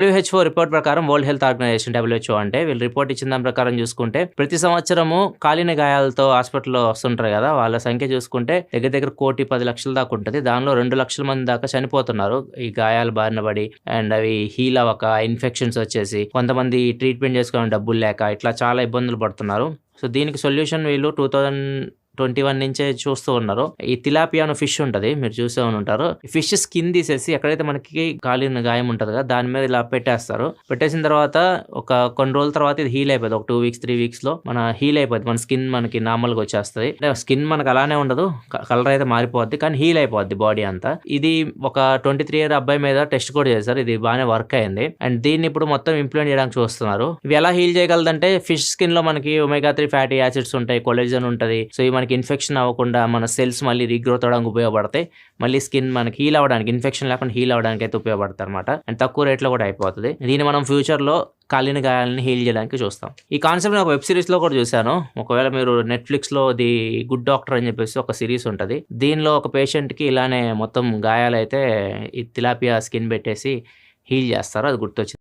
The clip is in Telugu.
డబ్ల్యూహెచ్ఓ రిపోర్ట్ ప్రకారం వరల్డ్ హెల్త్ ఆర్గనైజేషన్ డబ్ల్యూహెచ్ఓ అంటే వీళ్ళు రిపోర్ట్ ఇచ్చిన దాని ప్రకారం చూసుకుంటే ప్రతి సంవత్సరము కాలిన గాయాలతో హాస్పిటల్లో వస్తుంటారు కదా వాళ్ళ సంఖ్య చూసుకుంటే దగ్గర దగ్గర 1,10,00,000 దాకా ఉంటుంది. దానిలో 2,00,000 మంది దాకా చనిపోతున్నారు ఈ గాయాల బారిన పడి. అండ్ అవి హీల్ అవ్వక ఇన్ఫెక్షన్స్ వచ్చేసి కొంతమంది ట్రీట్మెంట్ చేసుకోవడానికి డబ్బులు లేక ఇట్లా చాలా ఇబ్బందులు పడుతున్నారు. సో దీనికి సొల్యూషన్ వీళ్ళు 2021 నుంచే చూస్తూ ఉన్నారు. ఈ తిలాపియా అనే ఫిష్ ఉంటది, మీరు చూసే ఉంటారు. ఈ ఫిష్ స్కిన్ తీసేసి ఎక్కడైతే మనకి కాలిన గాయం ఉంటది కదా దాని మీద ఇలా పెట్టేస్తారు. పెట్టేసిన తర్వాత కొన్ని రోజుల తర్వాత ఇది హీల్ అయిపోతుంది. ఒక 2 వీక్స్ 3 వీక్స్ లో మన హీల్ అయిపోద్ది. మన స్కిన్ మనకి నార్మల్ గా వచ్చేస్తుంది. స్కిన్ మనకు అలానే ఉండదు, కలర్ అయితే మారిపోద్ది, కానీ హీల్ అయిపోద్ది బాడీ అంతా. ఇది ఒక 23 ఇయర్ అబ్బాయి మీద టెస్ట్ కూడా చేశారు. ఇది బాగానే వర్క్ అయింది. అండ్ దీన్ని ఇప్పుడు మొత్తం ఇంప్లిమెంట్ చేయడానికి చూస్తున్నారు. ఇవి ఎలా హీల్ చేయగలదంటే ఫిష్ స్కిన్ లో మనకి ఒమేగా 3 ఫ్యాటీ యాసిడ్స్ ఉంటాయి, కొలెజన్ ఉంటది. సో ఇవి మనకి ఇన్ఫెక్షన్ అవ్వకుండా మన సెల్స్ మళ్ళీ రీగ్రోత్ అవడానికి ఉపయోగపడతాయి. మళ్ళీ స్కిన్ మనకి హీల్ అవ్వడానికి, ఇన్ఫెక్షన్ లేకుండా హీల్ అవ్వడానికి అయితే ఉపయోగపడతాయి అనమాట. అండ్ తక్కువ రేట్లో కూడా అయిపోతుంది. దీన్ని మనం ఫ్యూచర్ లో కాలిన గాయాలని హీల్ చేయడానికి చూస్తాం. ఈ కాన్సెప్ట్ ఒక వెబ్ సిరీస్ లో కూడా చూశాను. ఒకవేళ మీరు నెట్ఫ్లిక్స్ లో ది గుడ్ డాక్టర్ అని చెప్పేసి ఒక సిరీస్ ఉంటది. దీనిలో ఒక పేషెంట్ కి ఇలానే మొత్తం గాయాలైతే ఈ తిలాపియా స్కిన్ పెట్టేసి హీల్ చేస్తారు. అది గుర్తొచ్చింది.